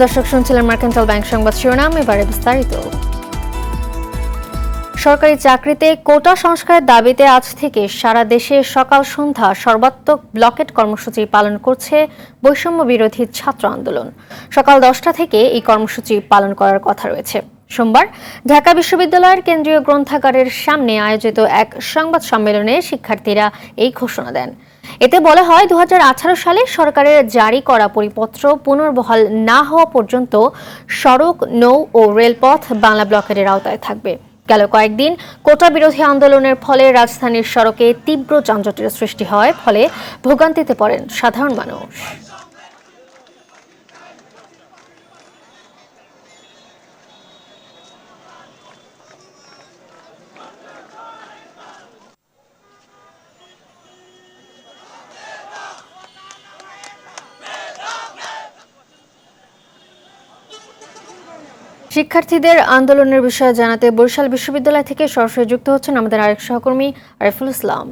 দর্শক শুনছিলেন mercantile bank সংবাদ শিরোনাম, এবারে বিস্তারিত। সরকারি চাকরিতে কোটা সংস্কারের দাবিতে আজ থেকে সারা দেশে সকাল সন্ধ্যা সর্বাত্মক ব্লকেট কর্মসূচি পালন করছে বৈষম্য বিরোধী ছাত্র আন্দোলন। সকাল 10টা থেকে এই কর্মসূচি পালন করার কথা রয়েছে। সোমবার ঢাকা বিশ্ববিদ্যালয়ের কেন্দ্রীয় গ্রন্থাগারের সামনে আয়োজিত এক সংবাদ সম্মেলনে শিক্ষার্থীরা এই ঘোষণা দেন। এতে বলা হয়, 2018 সালে সরকারের জারি করা পরিপত্র পুনর্বহাল না হওয়া পর্যন্ত সড়ক, নৌ ও রেলপথ বাংলা ব্লকেটের আওতায় থাকবে। গেল কয়েকদিন কোটা বিরোধী আন্দোলনের ফলে রাজধানীর সড়কে তীব্র যানজটের সৃষ্টি হয়, ফলে ভোগান্তিতে পড়েন সাধারণ মানুষ। শিক্ষার্থীদের আন্দোলনের বিষয়ে জানাতে বরিশাল বিশ্ববিদ্যালয় থেকে সরাসরি যুক্ত হচ্ছেন আমাদের আরেক সহকর্মী আরিফুল ইসলাম।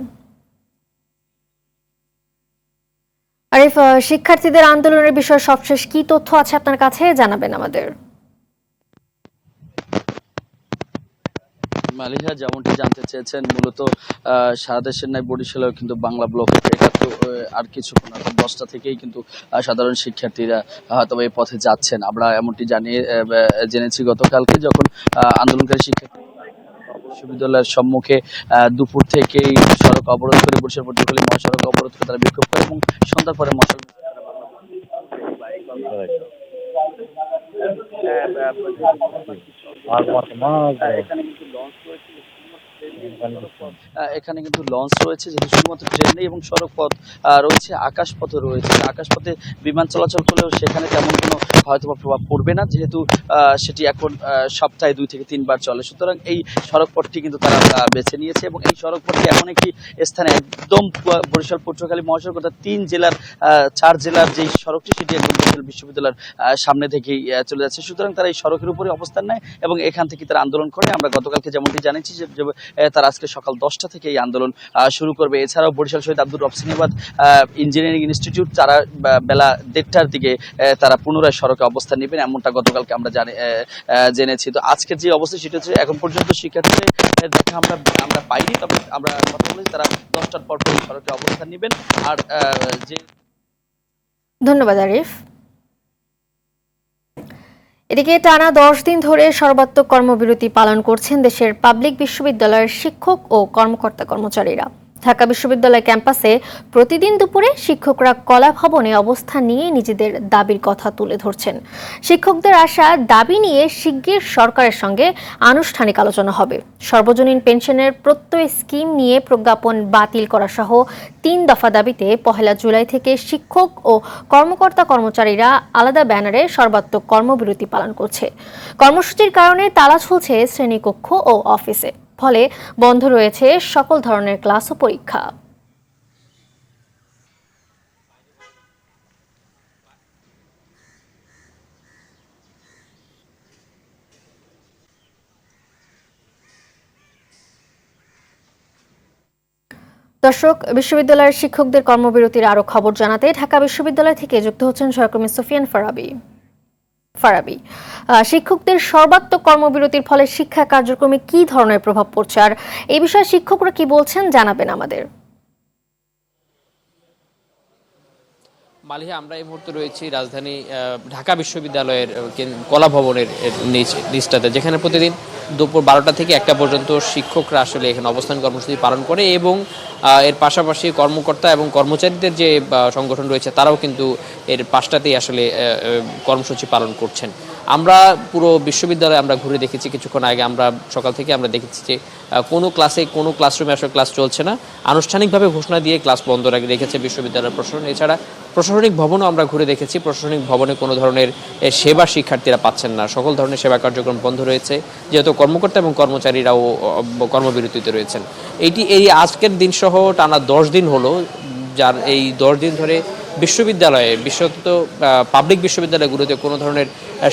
আরিফ, শিক্ষার্থীদের আন্দোলনের বিষয়ে সবশেষ কি তথ্য আছে আপনার কাছে, জানাবেন আমাদের। মালিহা, যেমনটি জানতে চেয়েছেন, মূলত সারা দেশের ন্যায় বরিশালেও কিন্তু বাংলা ব্লকে এটা তো আর কিছুক্ষণ 10টা থেকেই কিন্তু সাধারণ শিক্ষার্থীরা হয়তো এই পথে যাচ্ছেন। আমরা এমনটি জেনেছি গতকালকে, যখন আন্দোলনকারী শিক্ষার্থী বিশ্ববিদ্যালয়ের সম্মুখে দুপুর থেকেই সড়ক অবরোধ করে বরিশাল পটুয়াখালী মহাসড়ক অবরোধ করে তারা বিক্ষোভ করে এবং সন্ধ্যার পরে মশাল এখানে কিন্তু লঞ্চ রয়েছে, যেহেতু শুধুমাত্র ট্রেন নেই এবং সড়ক পথ রয়েছে, আকাশপথে রয়েছে। আকাশপথে বিমান চলাচল করলেও সেখানে তেমন কোনো হয়তো প্রভাব পড়বে না, যেহেতু সেটি এখন সপ্তাহে 2 থেকে 3 বার চলে। সুতরাং এই সড়ক পথটি কিন্তু তারা বেছে নিয়েছে এবং এই সড়ক পথটি এমন একটি স্থানে, একদম বরিশাল পটুয়াখালী মহাসড়ক, অর্থাৎ 4 জেলার যে সড়কটি, সেটি একদম বরিশাল বিশ্ববিদ্যালয়ের সামনে থেকেই চলে যাচ্ছে। সুতরাং তারা এই সড়কের উপরে অবস্থান নেয় এবং এখান থেকে তারা আন্দোলন করে। আমরা গতকালকে যেমনটি জানিয়েছি যে তারা আজকে সকাল 10টা থেকে এই আন্দোলন শুরু করবে। এছাড়াও বরিশাল শহীদ আব্দুর রব সিনেবাদ ইঞ্জিনিয়ারিং ইনস্টিটিউট, তারা বেলা 1:30টার দিকে তারা পুনরায় সড়কে অবস্থান নেবেন, এমনটা গতকালকে আমরা জেনেছি। তো আজকের যে অবস্থা, সেটা হচ্ছে এখন পর্যন্ত শিক্ষার্থীদের দেখা আমরা পাইনি, তবে আমরা কথা বলেছি তারা 10টার পর সড়কে অবস্থান নেবেন। আর যে ধন্যবাদ আরিফ। এদিকে টানা 10 দিন ধরে সর্বাত্মক কর্মবিরতি পালন করছেন দেশের পাবলিক বিশ্ববিদ্যালয়ের শিক্ষক ও কর্মকর্তা-কর্মচারীরা। ঢাকা বিশ্ববিদ্যালয় ক্যাম্পাসে প্রতিদিন দুপুরে শিক্ষকরা কলা ভবনে অবস্থান নিয়ে নিজেদের দাবির কথা তুলে ধরছেন। শিক্ষকদের আশা, দাবি নিয়ে শিগগির সরকারের সঙ্গে আনুষ্ঠানিক আলোচনা হবে। সর্বজনীন পেনশনের প্রত্যয় স্কিম নিয়ে প্রজ্ঞাপন বাতিল করা সহ 3 দফা দাবিতে 1 জুলাই থেকে শিক্ষক ও কর্মকর্তা-কর্মচারীরা আলাদা ব্যানারে সর্বাত্মক কর্মবিরতি পালন করছে। কর্মসূচির কারণে তালা ঝুলছে শ্রেণীকক্ষ ও অফিসে, ফলে বন্ধ রয়েছে সকল ধরনের ক্লাস ও পরীক্ষা। দর্শক, বিশ্ববিদ্যালয়ের শিক্ষকদের কর্মবিরতির আরো খবর জানাতে ঢাকা বিশ্ববিদ্যালয় থেকে যুক্ত হচ্ছেন সহকর্মী সুফিয়ান ফারাবি। শিক্ষকদের সর্বাত্মক কর্মবিরতির ফলে শিক্ষা কার্যক্রমে কি ধরনের প্রভাব পড়ছে, আর এই বিষয়ে শিক্ষকরা কি বলছেন, জানাবেন আমাদের। মালিহা, আমরা এই মুহূর্তে রয়েছি রাজধানী ঢাকা বিশ্ববিদ্যালয়ের কলা ভবনের নিচটাতে, যেখানে প্রতিদিন দুপুর 12টা থেকে 1টা পর্যন্ত শিক্ষকরা আসলে এখানে অবস্থান কর্মসূচি পালন করে এবং এর পাশাপাশি কর্মকর্তা এবং কর্মচারীদের যে সংগঠন রয়েছে তারাও কিন্তু এর পাশটাতেই আসলে কর্মসূচি পালন করছেন। আমরা পুরো বিশ্ববিদ্যালয়ে আমরা ঘুরে দেখেছি, কিছুক্ষণ আগে আমরা সকাল থেকে আমরা দেখেছি যে কোনো ক্লাসরুমে আসলে ক্লাস চলছে না। আনুষ্ঠানিকভাবে ঘোষণা দিয়ে ক্লাস বন্ধ রেখেছে বিশ্ববিদ্যালয়ের প্রশাসন। এছাড়া প্রশাসনিক ভবনও আমরা ঘুরে দেখেছি, প্রশাসনিক ভবনে কোনো ধরনের সেবা শিক্ষার্থীরা পাচ্ছেন না, সকল ধরনের সেবা কার্যক্রম বন্ধ রয়েছে, যেহেতু কর্মকর্তা এবং কর্মচারীরাও কর্মবিরতিতে রয়েছেন। এই আজকের দিন সহ টানা 10 দিন হলো, যার এই 10 দিন ধরে বিশ্ববিদ্যালয়ে, বিশেষত পাবলিক বিশ্ববিদ্যালয়গুলোতে কোনো ধরনের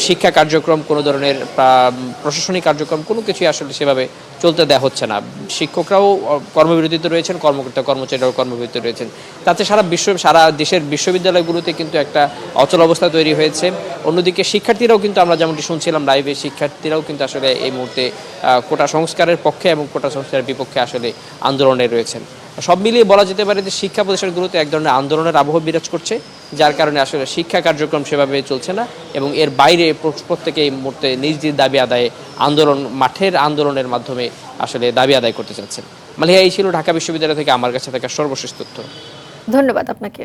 শিক্ষা কার্যক্রম, কোনো ধরনের প্রশাসনিক কার্যক্রম কোনো কিছুই আসলে সেভাবে চলতে দেওয়া হচ্ছে না। শিক্ষকরাও কর্মবিরতিতে রয়েছেন, কর্মকর্তা কর্মচারীরাও কর্মবিরতিতে রয়েছেন। তাতে সারা দেশের বিশ্ববিদ্যালয়গুলোতে কিন্তু একটা অচল অবস্থা তৈরি হয়েছে। অন্যদিকে শিক্ষার্থীরাও কিন্তু, আমরা যেমনটি শুনছিলাম লাইভে, শিক্ষার্থীরাও কিন্তু আসলে এই মুহূর্তে কোটা সংস্কারের পক্ষে এবং কোটা সংস্কারের বিপক্ষে আসলে আন্দোলনে রয়েছেন। সব মিলিয়ে বলা যেতে পারে যে শিক্ষা প্রতিষ্ঠানগুলোতে এক ধরনের আন্দোলনের আবহ বিরাজ করছে, যার কারণে আসলে শিক্ষা কার্যক্রম সেভাবে চলছে না এবং এর বাইরে প্রত্যেকে এই মুহূর্তে নিজ দাবি আদায়ে মাঠের আন্দোলনের মাধ্যমে আসলে দাবি আদায় করতে চাচ্ছেন। মালিহা, এই ছিল ঢাকা বিশ্ববিদ্যালয় থেকে আমার কাছে থাকা সর্বশেষ তথ্য। ধন্যবাদ আপনাকে।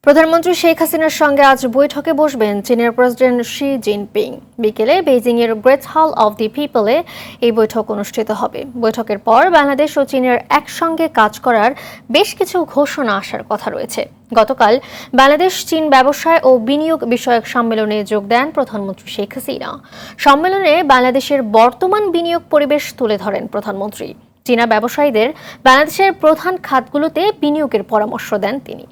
প্রধানমন্ত্রী শেখ হাসিনার সঙ্গে আজ বৈঠকে বসবেন চীনের প্রেসিডেন্ট শি জিনপিং। বিকেলে বেইজিংয়ের গ্রেট হল অব দি পিপলে এই বৈঠক অনুষ্ঠিত হবে। বৈঠকের পর বাংলাদেশ ও চীনের একসঙ্গে কাজ করার বেশ কিছু ঘোষণা আসার কথা রয়েছে। গতকাল বাংলাদেশ চীন ব্যবসায় ও বিনিয়োগ বিষয়ক সম্মেলনে যোগ দেন প্রধানমন্ত্রী শেখ হাসিনা। সম্মেলনে বাংলাদেশের বর্তমান বিনিয়োগ পরিবেশ তুলে ধরেন প্রধানমন্ত্রী। চীনা ব্যবসায়ীদের বাংলাদেশের প্রধান খাতগুলোতে বিনিয়োগের পরামর্শ দেন তিনি।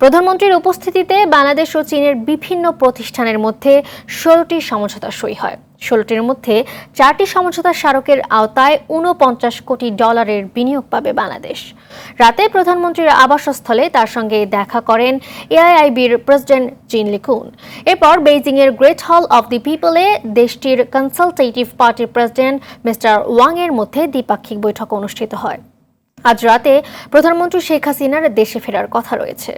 প্রধানমন্ত্রীর উপস্থিতিতে বাংলাদেশ ও চীনের বিভিন্ন প্রতিষ্ঠানের মধ্যে 16টি সমঝোতা সই হয়। 16টির মধ্যে 4টি সমঝোতা স্মারকের আওতায় $49 কোটি বিনিয়োগ পাবে বাংলাদেশ। রাতে প্রধানমন্ত্রীর আবাসস্থলে তার সঙ্গে দেখা করেন এআইআইবির প্রেসিডেন্ট জিন লিকুন। এরপর বেইজিংয়ের গ্রেট হল অব দি পিপলে দেশটির কনসালটেটিভ পার্টির প্রেসিডেন্ট মিস্টার ওয়াং এর মধ্যে দ্বিপাক্ষিক বৈঠক অনুষ্ঠিত হয়। আজ রাতে প্রধানমন্ত্রী শেখ হাসিনার দেশে ফেরার কথা রয়েছে।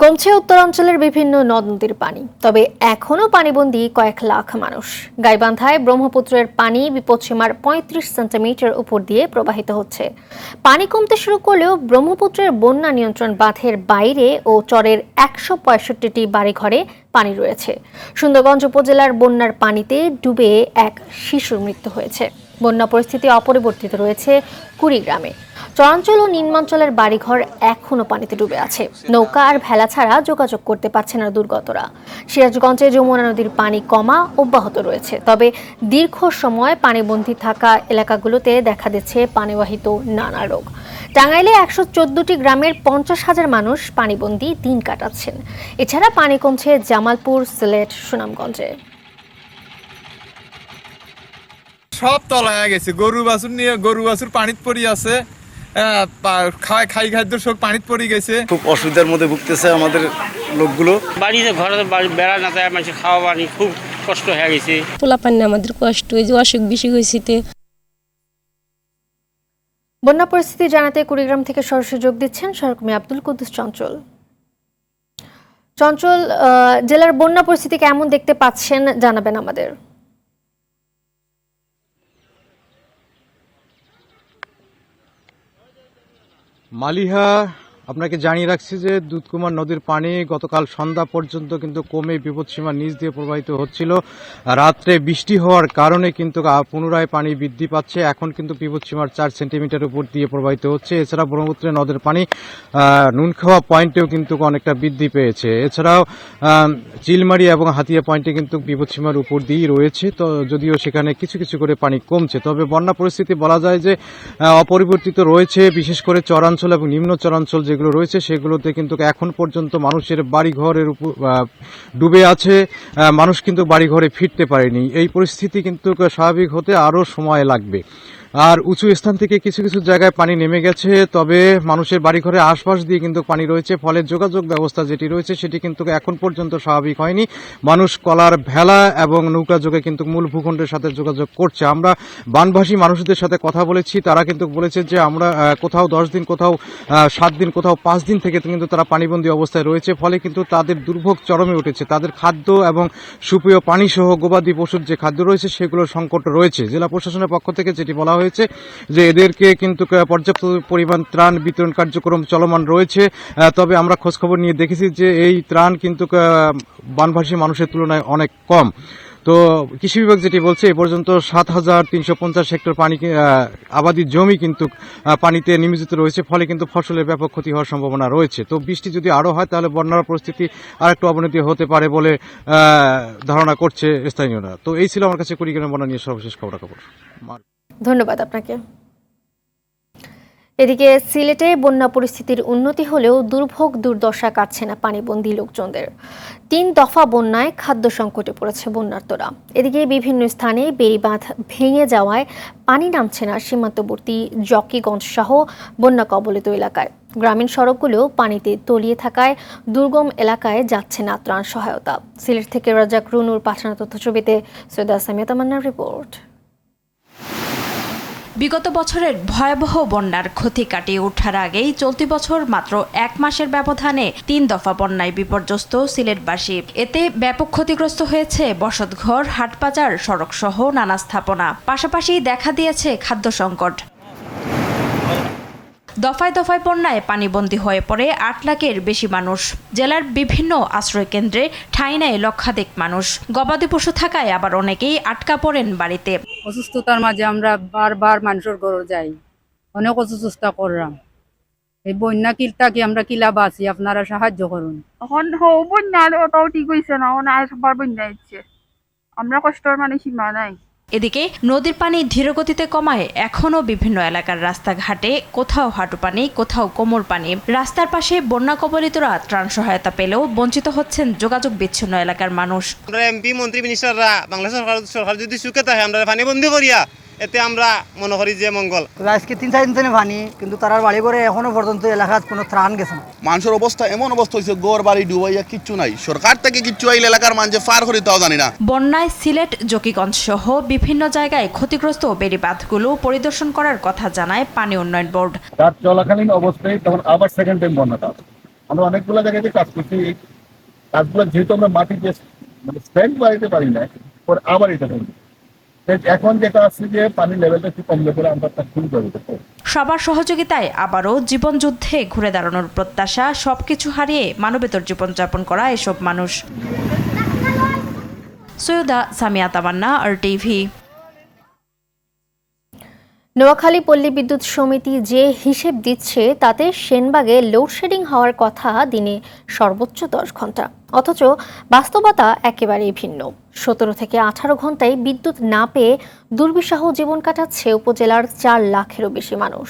কমছে উত্তরাঞ্চলের বিভিন্ন নদ নদীর পানি, তবে এখনও পানিবন্দী কয়েক লাখ মানুষ। গাইবান্ধায় ব্রহ্মপুত্রের পানি বিপদসীমার 35 সেন্টিমিটার উপর দিয়ে প্রবাহিত হচ্ছে। পানি কমতে শুরু করলেও ব্রহ্মপুত্রের বন্যা নিয়ন্ত্রণ বাঁধের বাইরে ও চরের 165টি বাড়িঘরে পানি রয়েছে। সুন্দরগঞ্জ উপজেলার বন্যার পানিতে ডুবে এক শিশুর মৃত্যু হয়েছে। বন্যা পরিস্থিতি অপরিবর্তিত রয়েছে কুড়িগ্রামে। চরাঞ্চল ও নিম্নাঞ্চলের বাড়িঘর এখনও পানিতে ডুবে আছে। নৌকা আর ভেলা ছাড়া যোগাযোগ করতে পারছে না দুর্গতরা। সিরাজগঞ্জে যমুনা নদীর পানি কমা অব্যাহত রয়েছে, তবে দীর্ঘ সময় পানিবন্দী থাকা এলাকাগুলোতে দেখা দিচ্ছে পানিবাহিত নানা রোগ। টাঙ্গাইলে 114টি গ্রামের 50,000 মানুষ পানিবন্দী দিন কাটাচ্ছেন। এছাড়া পানি কমছে জামালপুর, সিলেট, সুনামগঞ্জে। সব তলায় গেছে, গরু বাছুর পানিত পড়ি আছে, খাই খাদ্য সব পানিত পড়ে গেছে। খুব অসুবিধার মধ্যে ভুগতেছে আমাদের লোকগুলো। বাড়িতে ঘরে বেড়া না যায়, মানুষের খাওয়া পানি খুব কষ্ট হয়ে গেছে। পোলা পানি আমাদের কষ্ট, এই যে অসুখ বিসুখ হয়েছে। বন্যা পরিস্থিতি জানাতে কুড়িগ্রাম থেকে সরাসরি যোগ দিচ্ছেন সহকর্মী আব্দুল কুদ্দুস চঞ্চল। চঞ্চল, জেলার বন্যা পরিস্থিতি কেমন দেখতে পাচ্ছেন জানাবেন আমাদের। মালিহা, আপনাকে জানিয়ে রাখছি যে দুধকুমার নদীর পানি গতকাল সন্ধ্যা পর্যন্ত কিন্তু কমে বিপদসীমার নিচ দিয়ে প্রবাহিত হচ্ছিল। রাত্রে বৃষ্টি হওয়ার কারণে কিন্তু পুনরায় পানি বৃদ্ধি পাচ্ছে। এখন কিন্তু বিপদসীমার 4 সেন্টিমিটার উপর দিয়ে প্রবাহিত হচ্ছে। এছাড়া ব্রহ্মপুত্রের নদের পানি নুনখাওয়া পয়েন্টেও কিন্তু অনেকটা বৃদ্ধি পেয়েছে। এছাড়াও চিলমারি এবং হাতিয়া পয়েন্টে কিন্তু বিপদসীমার উপর দিয়েই রয়েছে, তো যদিও সেখানে কিছু কিছু করে পানি কমছে। তবে বন্যা পরিস্থিতি বলা যায় যে অপরিবর্তিত রয়েছে। বিশেষ করে চরাঞ্চল এবং নিম্ন চরাঞ্চল যেগুলো রয়েছে সেগুলোতে কিন্তু এখন পর্যন্ত মানুষের বাড়িঘরের উপর ডুবে আছে। মানুষ কিন্তু বাড়িঘরে ফিরতে পারেনি। এই পরিস্থিতি কিন্তু স্বাভাবিক হতে আরও সময় লাগবে। আর উঁচু স্থান থেকে কিছু কিছু জায়গায় পানি নেমে গেছে, তবে মানুষের বাড়িঘরের আশপাশ দিয়ে কিন্তু পানি রয়েছে। ফলে যোগাযোগ ব্যবস্থা যেটি রয়েছে সেটি কিন্তু এখন পর্যন্ত স্বাভাবিক হয়নি। মানুষ কলার ভেলা এবং নৌকা যোগে কিন্তু মূল ভূখণ্ডের সাথে যোগাযোগ করছে। আমরা বানভাসী মানুষদের সাথে কথা বলেছি, তারা কিন্তু বলেছে যে আমরা কোথাও 10 দিন, কোথাও 7 দিন, কোথাও 5 দিন থেকে কিন্তু তারা পানিবন্দী অবস্থায় রয়েছে। ফলে কিন্তু তাদের দুর্ভোগ চরমে উঠেছে। তাদের খাদ্য এবং সুপেয় পানি সহ গবাদি পশুর যে খাদ্য রয়েছে সেগুলোর সংকট রয়েছে। জেলা প্রশাসনের পক্ষ থেকে যেটি বলা হয়েছে যে এদেরকে কিন্তু পর্যাপ্ত পরিমাণ ত্রাণ বিতরণ কার্যক্রম চলমান রয়েছে। তবে আমরা খোঁজখবর নিয়ে দেখেছি যে এই ত্রাণ কিন্তু বানভাসী মানুষের তুলনায় অনেক কম। তো কৃষি বিভাগ যেটি বলছে এ পর্যন্ত 7,350 হেক্টর পানি আবাদি জমি কিন্তু পানিতে নিমজ্জিত রয়েছে। ফলে কিন্তু ফসলের ব্যাপক ক্ষতি হওয়ার সম্ভাবনা রয়েছে। তো বৃষ্টি যদি আরও হয় তাহলে বন্যার পরিস্থিতি আরেকটু অবনতি হতে পারে বলে ধারণা করছে স্থানীয়রা। তো এই ছিল আমার কাছে কুড়িগ্রাম বন্যা নিয়ে সর্বশেষ খবরাখবর। ধন্যবাদ আপনাকে। এদিকে সিলেটে বন্যা পরিস্থিতির উন্নতি হলেও দুর্ভোগ দুর্দশা কাটছে না পানিবন্দী লোকজনদের। 3 দফা বন্যায় খাদ্য সংকটে পড়েছে বন্যার্তরা। এদিকে বিভিন্ন স্থানে বেড়িবাঁধ ভেঙে যাওয়ায় পানি নামছে না সীমান্তবর্তী জকিগঞ্জ সহ বন্যা কবলিত এলাকায়। গ্রামীণ সড়কগুলো পানিতে তলিয়ে থাকায় দুর্গম এলাকায় যাচ্ছে না ত্রাণ সহায়তা। সিলেট থেকে রাজাক রুনুর পাঠানো তথ্যছবিতে সৈয়দা সামিয়া তামান্নার রিপোর্ট। বিগত বছরের ভয়াবহ বন্যার ক্ষতি কাটিয়ে ওঠার আগেই চলতি বছর মাত্র 1 মাসের ব্যবধানে 3 দফা বন্যায় বিপর্যস্ত সিলেটবাসী। এতে ব্যাপক ক্ষতিগ্রস্ত হয়েছে বসতঘর, হাটবাজার, সড়ক সহ নানা স্থাপনা। পাশাপাশি দেখা দিয়েছে খাদ্য সংকট। দফায় দফায় বন্যায় পানিবন্দী হয়ে পড়ে 8 লাখের বেশি মানুষ। জেলার বিভিন্ন আশ্রয় কেন্দ্রে ঠাঁই নেয় লক্ষাধিক মানুষ। গবাদি পশু থাকায় আবার অনেকেই আটকা পড়েন বাড়িতে। অসুস্থতার মাঝে আমরা বারবার মানুষের ঘরে যাই, অনেক অসুস্থতা করলাম। এই বন্যা কিলতাকে আমরা কিলা বাঁচি, আপনারা সাহায্য করুন। এখন বন্যা ওটাও ঠিক হয়েছে না, আবার বন্যা হচ্ছে, আমরা কষ্টের মানে সীমা নাই। এদিকে নদীর পানি ধীরগতিতে কমায় এখনও বিভিন্ন এলাকার রাস্তাঘাটে কোথাও হাঁটু পানি, কোথাও কোমর পানি। রাস্তার পাশে বন্যা কবলিতরা ত্রাণ সহায়তা পেলেও বঞ্চিত হচ্ছেন যোগাযোগ বিচ্ছিন্ন এলাকার মানুষ। আমরা এমপি, মন্ত্রী, মিনিস্টাররা বাংলাদেশ সরকার যদি সুখে থাকে আমরা পানি বন্দি করিয়া, এতে আমরা মনে করি যে মঙ্গল। আজকে 3-4 দিন পানি, কিন্তু তারা বাড়ি করে এখনো পর্যন্ত এলাকাত কোনো ত্রাণ গেছে না। মানুষের অবস্থা এমন অবস্থা হয়েছে, ঘর বাড়ি ডুবাইয়া কিচ্ছু নাই। সরকার থেকে কিচ্ছু আইলে এলাকার মানুষ পার করি তাও জানি না। বন্যায় সিলেট, জকিগঞ্জ সহ বিভিন্ন জায়গায় ক্ষতিগ্রস্ত বেড়িবাঁধগুলো পরিদর্শন করার কথা জানায় পানি উন্নয়ন বোর্ড। কাজ চলাকালীন অবস্থায় তখন আবার সেকেন্ড টাইম বন্যাটা, আমরা অনেকগুলো জায়গাতে কাজ করছি। এই কাজগুলো যেহেতু আমরা মাটিতে স্ট্রেংথ বাড়াইতে পারি না, পরে আবার এটা করি। এখন যেটা আছে যে পানির লেভেলটা একটু কমলে পরে আমরা তা শুরু করে দেবো। সবার সহযোগিতায় আবারও জীবন যুদ্ধে ঘুরে দাঁড়ানোর প্রত্যাশা। সবকিছু হারিয়ে মানবেতর জীবনযাপন করা এসব মানুষ। সৈয়দা সামিয়া তামান্না, RTV। নোয়াখালী পল্লী বিদ্যুৎ সমিতি যে হিসেব দিচ্ছে তাতে সেনবাগে লোডশেডিং হওয়ার কথা দিনে সর্বোচ্চ 10 ঘন্টা, অথচ বাস্তবতা একেবারেই ভিন্ন। 17 থেকে 18 ঘন্টায় বিদ্যুৎ না পেয়ে দুর্বিষহ জীবন কাটাচ্ছে উপজেলার 4 লাখেরও বেশি মানুষ।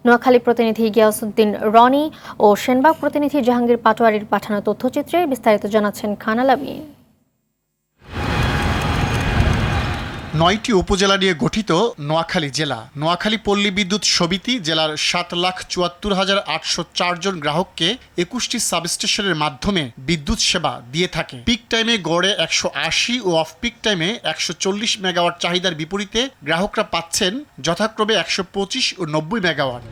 নোয়াখালী প্রতিনিধি গিয়াসউদ্দিন রনি ও সেনবাগ প্রতিনিধি জাহাঙ্গীর পাটোয়ারির পাঠানো তথ্যচিত্রে বিস্তারিত জানাচ্ছেন খান আলামী। 9টি উপজেলা নিয়ে গঠিত নোয়াখালী জেলা। নোয়াখালী পল্লী বিদ্যুৎ সমিতি জেলার 7,74,804 জন গ্রাহককে 21টি সাবস্টেশনের মাধ্যমে বিদ্যুৎ সেবা দিয়ে থাকে। পিক টাইমে গড়ে 180 ও অফ পিক টাইমে 140 মেগাওয়াট চাহিদার বিপরীতে গ্রাহকরা পাচ্ছেন যথাক্রমে 125 ও 90 মেগাওয়াট।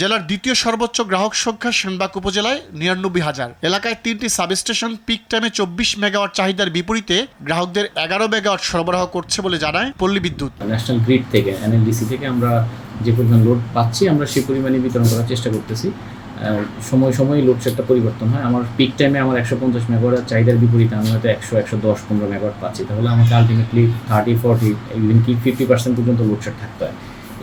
জেলার দ্বিতীয় সর্বোচ্চ গ্রাহক সংখ্যা সেনবাগ উপজেলায় 99,000। এলাকায় 3টি সাবস্টেশন পিক টাইমে 24 মেগাওয়াট চাহিদার বিপরীতে গ্রাহকদের 11 মেগাওয়াট সরবরাহ করছে বলে জানায় পল্লী বিদ্যুৎ। ন্যাশনাল গ্রিড থেকে, NLDC থেকে আমরা যে পরিমাণ লোড পাচ্ছি আমরা সেই পরিমাণে বিতরণ করার চেষ্টা করতেছি। সময় লোডশেডটা পরিবর্তন হয়। আমার পিক টাইমে আমার 150 মেগাওয়াট চাহিদার বিপরীতে আমি হয়তো 100, 110, 15 মেগাওয়াট পাচ্ছি। তাহলে আমাকে আলটিমেটলি 30, 40, ইভেন কি 50% পর্যন্ত লোডশেড থাকতে হয়।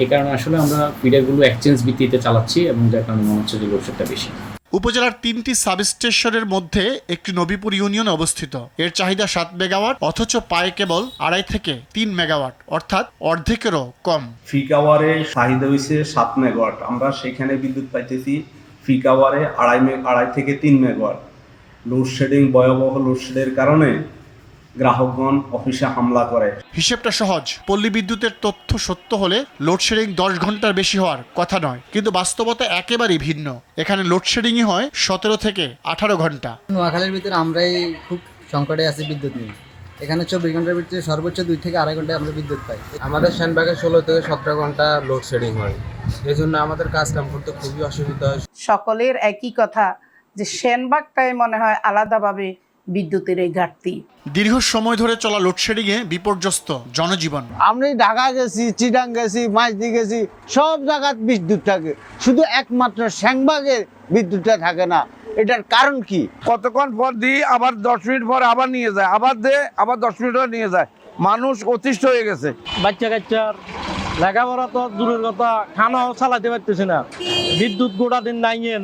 এই কারণে আসলে আমরা ফিডারগুলো এক্সচেঞ্জ ভিত্তিতে চালাচ্ছি এবং যার কারণে মনে হচ্ছে যে লোডশেডটা বেশি। উপজেলার 3টি সাবস্টেশনের মধ্যে একটি নবীপুর ইউনিয়ন অবস্থিত। এর চাহিদা 7 মেগাওয়াট, অথচ পায় কেবল 2.5 থেকে 3 মেগাওয়াট, অর্থাৎ অর্ধেকেরও কম। পিক আওয়ারে চাহিদা হয়েছে 7 মেগাওয়াট, আমরা সেখানে বিদ্যুৎ পাইতেছি পিক আওয়ারে 2.5 থেকে 3 মেগাওয়াট। লোডশেডিং, ভয়াবহ লোডশেডের কারণে গ্রাহকগণ অফিসে হামলা করে। হিসেবটা সহজ। পল্লী বিদ্যুতের তথ্য সত্য হলে লোডশেডিং 10 ঘন্টার বেশি হওয়ার কথা নয়, কিন্তু বাস্তবতা একেবারেই ভিন্ন। এখানে লোডশেডিংই হয় 17 থেকে 18 ঘন্টা। নোয়াখালীর ভিতরে আমরাই খুব সংকটে আছি বিদ্যুৎ নিয়ে। এখানে 24 ঘন্টার ভিতরে সর্বোচ্চ 2 থেকে 2.5 ঘন্টায় আমরা বিদ্যুৎ পাই। আমাদের সেনবাগে 16 থেকে 17 ঘন্টা লোডশেডিং হয়। এই জন্য আমাদের কাজ কাম করতে খুবই অসুবিধা হয়। সকলের একই কথা যে সেনবাগটাই মনে হয় আলাদাভাবে বিদ্যুতের এই ঘাটতি। দীর্ঘ সময় ধরে চলা লোডশেডিংয়ে বিপর্যস্ত জনজীবন। আমি ঢাকা গেছি, চিটাং গেছি, মাইজদি গেছি, সব জায়গায় বিদ্যুৎ থাকে, শুধু একমাত্র সেনবাগে বিদ্যুৎটা থাকে না। এটার কারণ কি? কতক্ষণ পর দিই, আবার 10 মিনিট পর আবার নিয়ে যায়, আবার দে, আবার 10 মিনিট পর নিয়ে যায়। মানুষ অতিষ্ঠ হয়ে গেছে। বাচ্চা কাচ্চার লেখাপড়া তো দূরের কথা, খানাও চালাতে পারতেছে না। বিদ্যুৎ গোটা দিন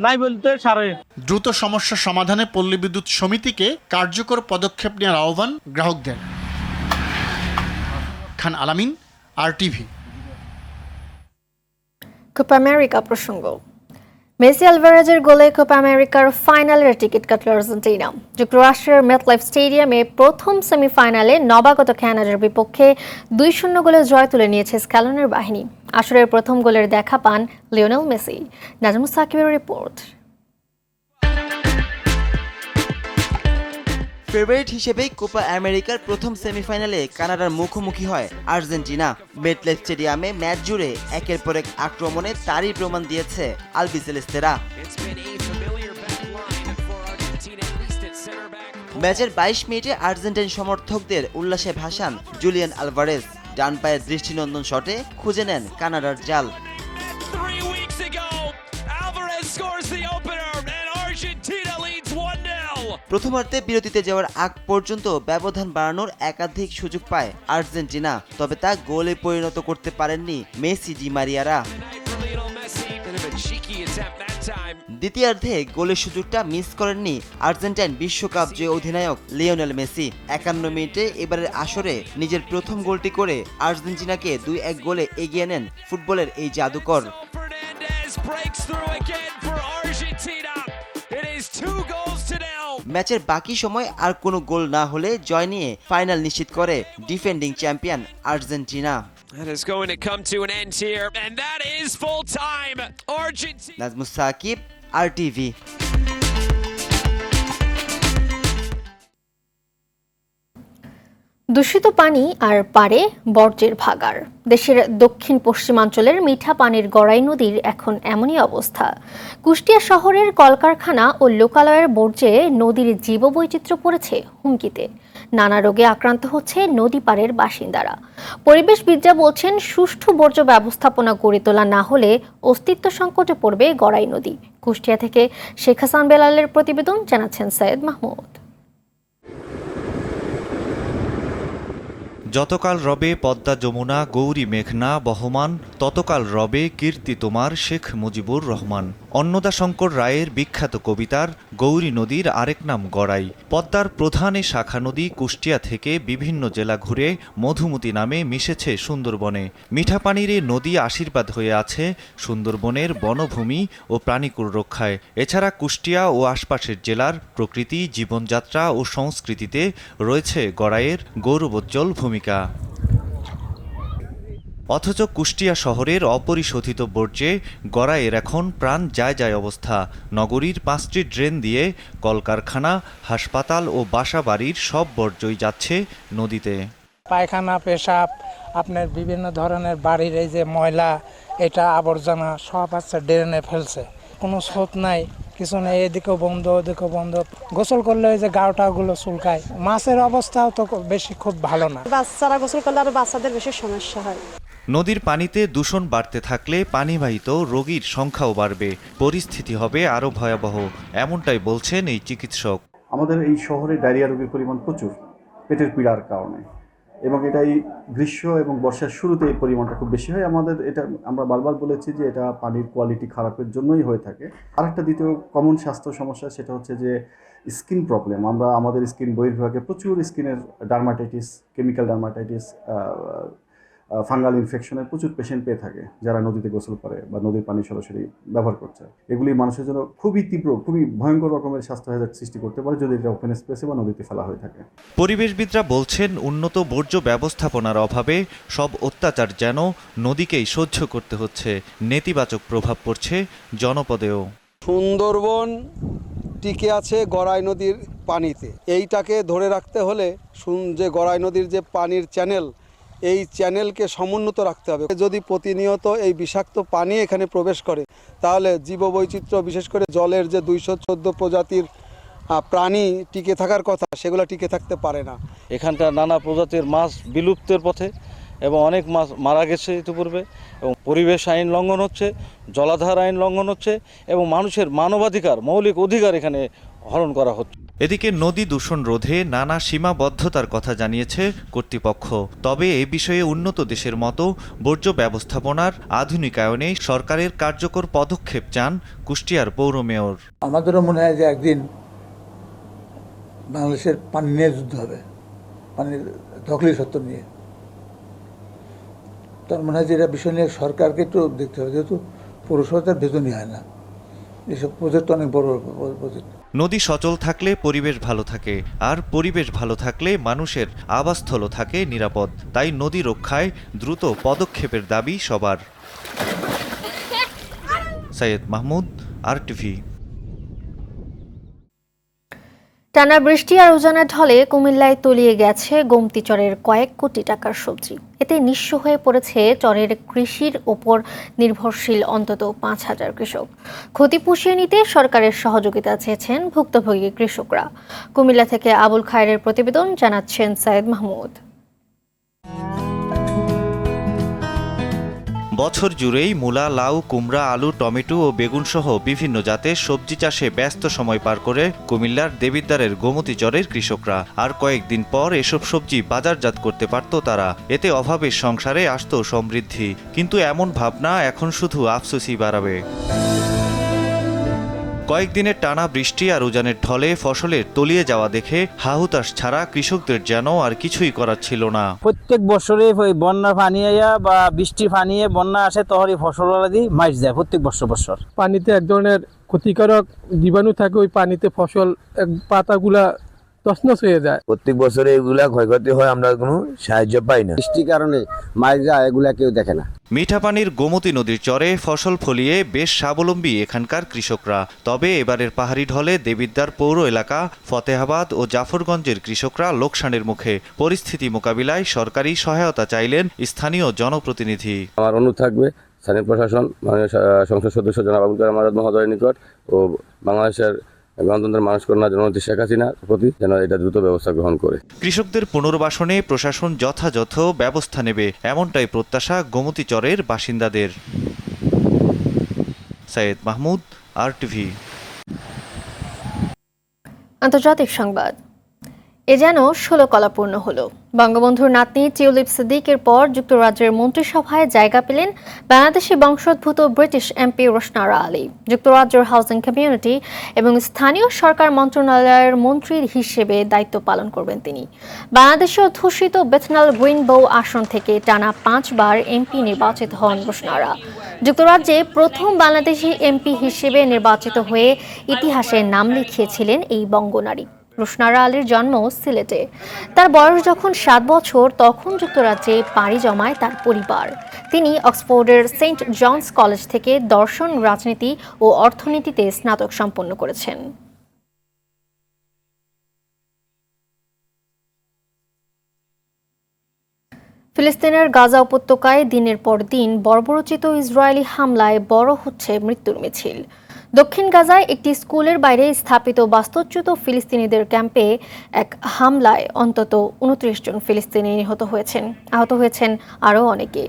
নাই বলতে সারে। দ্রুত সমস্যা সমাধানে পল্লী বিদ্যুৎ সমিতিকে কার্যকর পদক্ষেপ নেওয়ার আহ্বান গ্রাহকদের। খান আলামিন, RTV। কোপা আমেরিকা প্রসঙ্গ। মেসি আলভারেজের গোলে কোপা আমেরিকার ফাইনালের টিকিট কাটল আর্জেন্টিনা। যুক্তরাষ্ট্রের মেটলাইফ স্টেডিয়ামে প্রথম সেমিফাইনালে নবাগত কানাডার বিপক্ষে 2-0 গোলে জয় তুলে নিয়েছে স্ক্যালনের বাহিনী। আসরের প্রথম গোলের দেখা পান লিওনেল মেসি। নাজমুস সাকিবের রিপোর্ট। ফেভারিট হিসেবে কোপা আমেরিকার প্রথম সেমিফাইনালে কানাডার মুখোমুখি হয় আর্জেন্টিনা। মেটলাইফ স্টেডিয়ামে ম্যাচ জুড়ে একের পর এক আক্রমণে তারই প্রমাণ দিয়েছে আলবিসেলেস্তেরা। ম্যাচের 22 মিনিটে আর্জেন্টাইন সমর্থকদের উল্লাসে ভাসান জুলিয়ান আলভারেজ। ডান পায়ের দৃষ্টিনন্দন শটে খুঁজে নেন কানাডার জাল। প্রথমার্ধে বিরতিতে যাওয়ার আগ পর্যন্ত ব্যবধান বাড়ানোর একাধিক সুযোগ পায় আর্জেন্টিনা, তবে তা গোলে পরিণত করতে পারেননি মেসি ডি মারিয়ারা। দ্বিতীয়ার্ধে গোলের সুযোগটা মিস করেননি আর্জেন্টাইন বিশ্বকাপ জয়ী অধিনায়ক লিওনেল মেসি। 51 মিনিটে এবারের আসরে নিজের প্রথম গোলটি করে আর্জেন্টিনাকে 2-1 গোলে এগিয়ে নেন ফুটবলের এই জাদুকর। ম্যাচের বাকি সময় আর কোনো গোল না হলে জয় নিয়ে ফাইনাল নিশ্চিত করে defending champion Argentina. Nazmus Sakib, RTV। দূষিত পানি আর পারে বর্জ্যের ভাগাড়। দেশের দক্ষিণ পশ্চিমাঞ্চলের মিঠা পানির গড়াই নদীর এখন এমনই অবস্থা। কুষ্টিয়া শহরের কলকারখানা ও লোকালয়ের বর্জ্যে নদীর জীববৈচিত্র্য পড়েছে হুমকিতে। নানা রোগে আক্রান্ত হচ্ছে নদী পাড়ের বাসিন্দারা। পরিবেশবিদরা বলছেন, সুষ্ঠু বর্জ্য ব্যবস্থাপনা গড়ে তোলা না হলে অস্তিত্ব সংকটে পড়বে গড়াই নদী। কুষ্টিয়া থেকে শেখ হাসান বেলালের প্রতিবেদন, জানাচ্ছেন সৈয়দ মাহমুদ। যতকাল রবে পদ্মা যমুনা গৌরী মেঘনা বহমান, ততকাল রবে কীর্তি তোমার শেখ মুজিবুর রহমান। অন্নদাশঙ্কর রায়ের বিখ্যাত কবিতার গৌরী নদীর আরেক নাম গড়াই। পদ্মার প্রধান এ শাখা নদী কুষ্টিয়া থেকে বিভিন্ন জেলা ঘুরে মধুমতি নামে মিশেছে সুন্দরবনে। মিঠা পানির এ নদী আশীর্বাদ হয়ে আছে সুন্দরবনের বনভূমি ও প্রাণীকুল রক্ষায়। এছাড়া কুষ্টিয়া ও আশপাশের জেলার প্রকৃতি, জীবনযাত্রা ও সংস্কৃতিতে রয়েছে গড়াইয়ের গৌরবোজ্জ্বল ভূমিকা। অথচ কুষ্টিয়া শহরের অপরিশোধিত বর্জ্যে গড়াইয়ের এখন প্রাণ যায় যায় অবস্থা। নগরীর 5টি ড্রেন দিয়ে কলকারখানা, হাসপাতাল ও বাসা বাড়ির সব বর্জ্যই যাচ্ছে নদীতে। পায়খানা, পেশাব, আপনার বিভিন্ন ধরনের বাড়ির এই যে ময়লা, এটা আবর্জনা সব আছে ড্রেনে ফেলছে। কোনো স্রোত নাই, কিছু নেই, এদিকেও বন্ধ ওদিকেও বন্ধ। গোসল করলে ওই যে গাওটাগুলো চুলকায়। মাছের অবস্থাও তো বেশি খুব ভালো না। বাচ্চারা গোসল করলে আরো বাচ্চাদের বেশি সমস্যা হয়। নদীর পানিতে দূষণ বাড়তে থাকলে পানিবাহিত রোগীর সংখ্যাও বাড়বে, পরিস্থিতি হবে আরও ভয়াবহ, এমনটাই বলছেন এই চিকিৎসক। আমাদের এই শহরে ডায়রিয়া রোগীর পরিমাণ প্রচুর পেটের পীড়ার কারণে, এবং এটাই গ্রীষ্ম এবং বর্ষার শুরুতে এই পরিমাণটা খুব বেশি হয়। আমাদের এটা আমরা বারবার বলেছি যে এটা পানির কোয়ালিটি খারাপের জন্যই হয়ে থাকে। আরেকটা দ্বিতীয় কমন স্বাস্থ্য সমস্যা, সেটা হচ্ছে যে স্কিন প্রবলেম। আমরা আমাদের স্কিন বহির্ভাগে প্রচুর স্কিনের ডার্মাটাইটিস, কেমিক্যাল ডার্মাটাইটিস, ফাঙ্গাল ইনফেকশনের প্রচুর পেশেন্ট পেয়ে থাকে যারা নদীতে গোসল করে বা নদীর পানি সরাসরি ব্যবহার করছে। এগুলি মানুষের জন্য খুবই তীব্র, খুবই ভয়ঙ্কর রকমের স্বাস্থ্য হ্যাজার্ড সৃষ্টি করতে পারে যদি এটা ওপেন স্পেসে বা নদীতে ফেলা হয়ে থাকে। পরিবেশবিদরা বলছেন, উন্নত বর্জ্য ব্যবস্থাপনার অভাবে সব অত্যাচার যেন নদীকেই সহ্য করতে হচ্ছে। নেতিবাচক প্রভাব পড়ছে জনপদেও। সুন্দরবন টিকে আছে গড়াই নদীর পানিতে। এইটাকে ধরে রাখতে হলে যে গড়াই নদীর যে পানির চ্যানেল, এই চ্যানেলকে সমুন্নত রাখতে হবে। যদি প্রতিনিয়ত এই বিষাক্ত পানি এখানে প্রবেশ করে, তাহলে জীববৈচিত্র্য, বিশেষ করে জলের যে 214 প্রজাতির প্রাণী টিকে থাকার কথা, সেগুলো টিকে থাকতে পারে না। এখানকার নানা প্রজাতির মাছ বিলুপ্তের পথে এবং অনেক মাছ মারা গেছে ইতিপূর্বে, এবং পরিবেশ আইন লঙ্ঘন হচ্ছে, জলাধার আইন লঙ্ঘন হচ্ছে, এবং মানুষের মানবাধিকার, মৌলিক অধিকার এখানে হরণ করা হচ্ছে। এদিকে নদী দূষণ রোধে নানা সীমাবদ্ধতার কথা জানিয়েছে কর্তৃপক্ষ। তবে এ বিষয়ে উন্নত দেশের মতো বর্জ্য ব্যবস্থাপনার আধুনিকায়নে সরকারের কার্যকর পদক্ষেপ চান কুষ্টিয়ার পৌর মেয়র। আমাদেরও মনে হয় যে একদিন বাংলাদেশের পানি নিয়ে যুদ্ধ হবে, পানির দখলি সত্ত্ব নিয়ে। তার মনে হয় যে এটা বিষয় নিয়ে সরকারকে একটু দেখতে হবে, যেহেতু পৌরসভাতে বেতনই হয় না। এসব প্রজেক্ট অনেক বড় প্রজেক্ট। নদী সচল থাকলে পরিবেশ ভালো থাকে, আর পরিবেশ ভালো থাকলে মানুষের আবাসস্থলও থাকে নিরাপদ। তাই নদী রক্ষায় দ্রুত পদক্ষেপের দাবি সবার। সৈয়দ মাহমুদ, RTV। টানা বৃষ্টি আর উজানের ঢলে কুমিল্লায় তলিয়ে গেছে গোমতী চরের কয়েক কোটি টাকার সবজি। এতে নিঃস্ব হয়ে পড়েছে চরের কৃষির ওপর নির্ভরশীল অন্তত 5,000 কৃষক। ক্ষতি পুষিয়ে নিতে সরকারের সহযোগিতা চেয়েছেন ভুক্তভোগী কৃষকরা। কুমিল্লা থেকে আবুল খায়েরের প্রতিবেদন, জানাচ্ছেন সৈয়দ মাহমুদ। বছর জুড়েই মূলা, লাউ, কুমড়া, আলু, টমেটো ও বেগুন সহ বিভিন্ন জাতের সবজি চাষে ব্যস্ত সময় পার করে কুমিল্লার দেবিদ্বারের গোমতী চরের কৃষকরা। আর কয়েকদিন পর এসব সবজি বাজারজাত করতে পারত তারা। এতে অভাবের সংসারে আসত সমৃদ্ধি। কিন্তু এমন ভাবনা এখন শুধু আফসোসই বাড়াবে। কয়েকদিনের টানা বৃষ্টি আর উজানের ঢলে ফসলের তলিয়ে যাওয়া দেখে হাহুতাশ ছাড়া কৃষকদের যেন আর কিছুই করার ছিল না। প্রত্যেক বছরে বন্যা পানি আইয়া বা বৃষ্টি পানিয়ে বন্যা আসে, তখনই ফসলাদি মাইর যায় প্রত্যেক বছর। পানিতে এক ধরনের ক্ষতিকারক জীবাণু থাকে, ওই পানিতে ফসল পাতাগুলা তছনছ হয়ে যায়। প্রত্যেক বছরে এগুলা ক্ষয়ক্ষতি হয়, আমরা কোনো সাহায্য পাই না। বৃষ্টির কারণে মাইর যায়, এগুলা কেউ দেখে না। মিঠা পানির গোমতী নদীর চরে ফসল ফলিয়ে বেশ স্বাবলম্বী এখানকার কৃষকরা। তবে এবারের পাহাড়ি ঢলে দেবিদ্বার পৌর এলাকা, ফতেহাবাদ ও জাফরগঞ্জের কৃষকরা লোকসানের মুখে। পরিস্থিতি মোকাবিলায় সরকারি সহায়তা চাইলেন স্থানীয় জনপ্রতিনিধি। আমার অনুরোধ থাকবে স্থানীয় প্রশাসন, মাননীয় সংসদ সদস্য জনাব আবুল কালাম আজাদ মহোদয়ের নিকট ও বাংলাদেশের গণতন্ত্রের মানুষ কন্যা জননেত্রী শেখ হাসিনার প্রতি যেন এটা দ্রুত ব্যবস্থা গ্রহণ করে। কৃষকদের পুনর্বাসনে প্রশাসন যথাযথ ব্যবস্থা নেবে, এমনটাই প্রত্যাশা গোমতী চরের বাসিন্দাদের। সৈয়দ মাহমুদ, RTV। আন্তর্জাতিক সংবাদ। এ যেন 16 কলাপূর্ণ হলো। বঙ্গবন্ধুর নাতনি টিউলিপ সিদ্দিকের পর যুক্তরাজ্যের মন্ত্রিসভায় জায়গা পেলেন বাংলাদেশি বংশোদ্ভূত ব্রিটিশ MP রোশনারা আলী। যুক্তরাজ্যের হাউজিং কমিউনিটি এবং স্থানীয় সরকার মন্ত্রণালয়ের মন্ত্রী হিসেবে দায়িত্ব পালন করবেন তিনি। বাংলাদেশে অধ্যুষিত বেথনাল গ্রিনবো আসন থেকে টানা 5 বার MP নির্বাচিত হন রোশনারা। যুক্তরাজ্যে প্রথম বাংলাদেশি MP হিসেবে নির্বাচিত হয়ে ইতিহাসে নাম লিখিয়েছিলেন এই বঙ্গনারী। রোশনারা আলীর জন্ম সিলেটে। তার বয়স যখন 7 বছর, তখন যুক্তরাজ্যে পাড়ি জমায় তার পরিবার। তিনি অক্সফোর্ডের সেন্ট জনস কলেজ থেকে দর্শন, রাজনীতি ও অর্থনীতিতে স্নাতক সম্পন্ন করেছেন। ফিলিস্তিনের গাজা উপত্যকায় দিনের পর দিন বর্বরোচিত ইসরায়েলি হামলায় বড় হচ্ছে মৃত্যুর মিছিল। দক্ষিণ গাজায় একটি স্কুলের বাইরে স্থাপিত বাস্তুচ্যুত ফিলিস্তিনিদের ক্যাম্পে এক হামলায় অন্তত 29 জন ফিলিস্তিনি আহত হয়েছেন আরও অনেকে।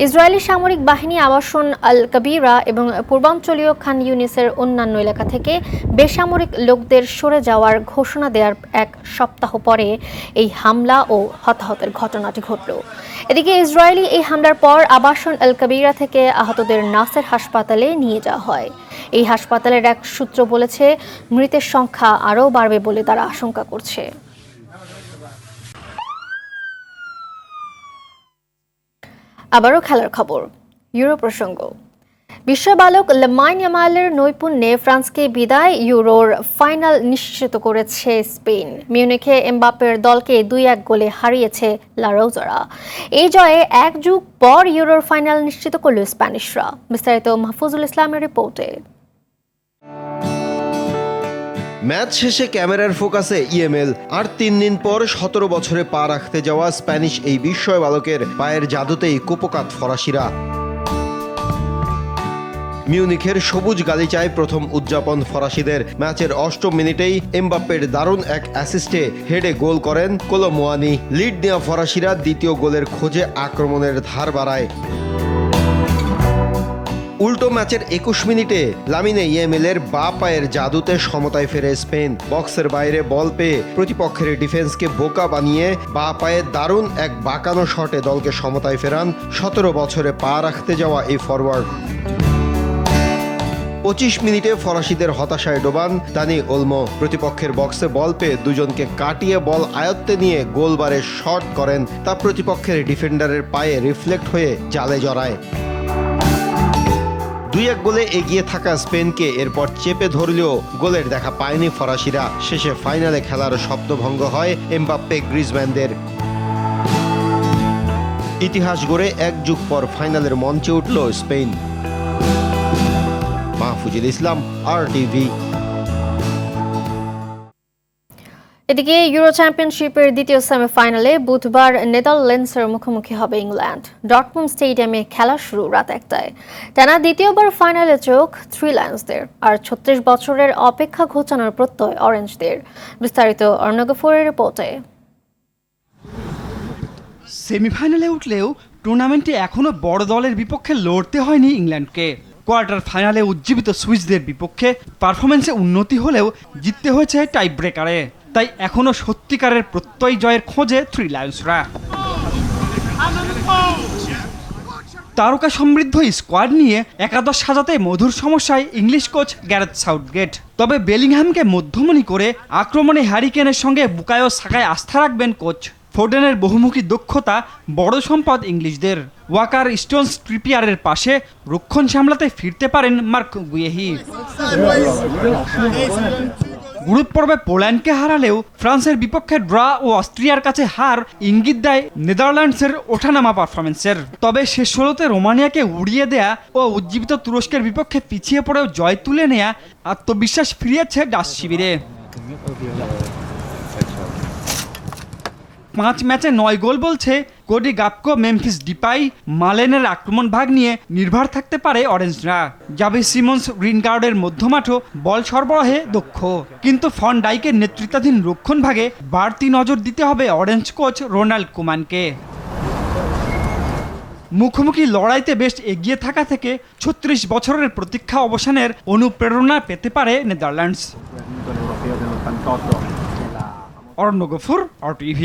ইসরায়েলি সামরিক বাহিনী আবাসন আল কাবিরা এবং পূর্বাঞ্চলীয় খান ইউনিসের অন্যান্য এলাকা থেকে বেসামরিক লোকদের সরে যাওয়ার ঘোষণা দেওয়ার এক সপ্তাহ পরে এই হামলা ও হতাহতের ঘটনাটি ঘটল। এদিকে ইসরায়েলি এই হামলার পর আবাসন আল কাবিরা থেকে আহতদের নাসের হাসপাতালে নিয়ে যাওয়া হয়। এই হাসপাতালের এক সূত্র বলেছে, মৃতের সংখ্যা আরও বাড়বে বলে তারা আশঙ্কা করছে। আবারও খেলার খবর, ইউরো প্রসঙ্গ। বিশ্ববালক লামিন ইয়ামালের নৈপুণ্যে ফ্রান্সকে বিদায়, ইউরোর ফাইনাল নিশ্চিত করেছে স্পেন। মিউনিখে এমবাপ্পের দলকে 2-1 গোলে হারিয়েছে লা রোজারা। এই জয়ে 1 যুগ পর ইউরোর ফাইনাল নিশ্চিত করল স্প্যানিশরা। বিস্তারিত মাহফুজুল ইসলামের রিপোর্টে। ম্যাচ শেষে ক্যামেরার ফোকাসে ইএমএল। আর 3 দিন পর 17 বছরে পা রাখতে যাওয়া স্প্যানিশ এই বিস্ময় বালকের পায়ের জাদুতেই কোপকাত ফরাসিরা। মিউনিখের সবুজ গালিচায় প্রথম উদযাপন ফরাসিদের। ম্যাচের 8ম মিনিটেই এমবাপ্পের দারুণ এক অ্যাসিস্টে হেডে গোল করেন কোলো মুয়ানি। লিড নেওয়া ফরাসিরা দ্বিতীয় গোলের খোঁজে আক্রমণের ধার বাড়ায়। উল্টো ম্যাচের 21 মিনিটে লামিনে ইয়ামালের বা পায়ের জাদুতে সমতায় ফেরে স্পেন। বক্সের বাইরে বল পেয়ে প্রতিপক্ষের ডিফেন্সকে বোকা বানিয়ে বা পায়ে দারুণ এক বাঁকানো শটে দলকে সমতায় ফেরান 17 বছরে পা রাখতে যাওয়া এই ফরওয়ার্ড। 25 মিনিটে ফরাসিদের হতাশায় ডোবান দানি ওলমো। প্রতিপক্ষের বক্সে বল পেয়ে দুজনকে কাটিয়ে বল আয়ত্তে নিয়ে গোলবারে শট করেন, তা প্রতিপক্ষের ডিফেন্ডারের পায়ে রিফ্লেক্ট হয়ে জালে জড়ায়। 2-1 গোলে এগিয়ে থাকা স্পেনকে এরপর চেপে ধরলেও গোলের দেখা পায়নি ফরাসিরা। শেষে ফাইনালে খেলার স্বপ্নভঙ্গ হয় এমবাপ্পে গ্রিজম্যানদের। ইতিহাস গড়ে 1 যুগ পর ফাইনালের মঞ্চে উঠল স্পেন। মাহফুজুল ইসলাম, RTV। এদিকে ইউরো চ্যাম্পিয়নশিপের দ্বিতীয় সেমিফাইনালে বুধবার নেদারল্যান্ডসের মুখোমুখি হবে ইংল্যান্ড। ডর্টমুন্ড স্টেডিয়ামে খেলা শুরু রাত 1টায়। টানা দ্বিতীয়বার ফাইনালে চোখ থ্রি লায়ন্সদের, আর 36 বছরের অপেক্ষা ঘোচানোর প্রত্যয় অরেঞ্জদের। বিস্তারিত অর্ণগফুরের রিপোর্টে। সেমিফাইনালে উঠলেও টুর্নামেন্টে এখনও বড় দলের বিপক্ষে লড়তে হয়নি ইংল্যান্ডকে। কোয়ার্টার ফাইনালে উজ্জীবিত সুইসদের বিপক্ষে পারফরমেন্সে উন্নতি হলেও জিততে হয়েছে টাই ব্রেকারে। তাই এখনও সত্যিকারের প্রত্যয় জয়ের খোঁজে থ্রি লায়ন্সরা। তারকা সমৃদ্ধ স্কোয়াড নিয়ে একাদশ সাজাতে মধুর সমস্যায় ইংলিশ কোচ গ্যারেথ সাউথগেট। তবে বেলিংহ্যামকে মধ্যমণি করে আক্রমণে হ্যারি কেনের সঙ্গে বুকায়ো সাকায় আস্থা রাখবেন কোচ। ফোডেনের বহুমুখী দক্ষতা বড় সম্পদ ইংলিশদের। ওয়াকার, স্টোনস, ট্রিপিয়ারের পাশে রক্ষণ সামলাতে ফিরতে পারেন মার্ক গুয়েহি। গ্রুপ পর্বে পোল্যান্ডকে হারালেও ফ্রান্সের বিপক্ষে ড্র ও অস্ট্রিয়ার কাছে হার ইঙ্গিত দেয় নেদারল্যান্ডসের ওঠানামা পারফরমেন্সের। তবে শেষ 16তে রোমানিয়াকে উড়িয়ে দেয়া ও উজ্জীবিত তুরস্কের বিপক্ষে পিছিয়ে পড়েও জয় তুলে নেয়া আত্মবিশ্বাস ফিরিয়েছে ডাচ শিবিরে। 5 ম্যাচে 9 গোল বলছে কোডি গাপকো, মেমফিস ডিপাই, মালেনের আক্রমণ ভাগ নিয়ে নির্ভর থাকতে পারে অরেঞ্জরা। জাভি সিমন্স, গ্রিনগার্ডের মধ্যমাঠও বল সরবরাহে দক্ষ, কিন্তু ফন ডাইকের নেতৃত্বাধীন রক্ষণ ভাগে বাড়তি নজর দিতে হবে অরেঞ্জ কোচ রোনাল্ড কুমানকে। মুখোমুখি লড়াইতে বেশ এগিয়ে থাকা থেকে 36 বছরের প্রতীক্ষা অবসানের অনুপ্রেরণা পেতে পারে নেদারল্যান্ডস। অর্ণগফুর, RTV।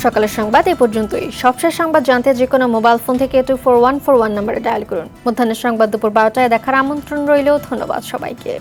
সকালের সংবাদ এ পর্যন্তই। সবশেষ সংবাদ জানতে যে কোনো মোবাইল ফোন থেকে 24141 নম্বরে ডায়াল করুন। মধ্যাহ্নের সংবাদ দুপুর 12টায় দেখার আমন্ত্রণ রইল। ধন্যবাদ সবাইকে।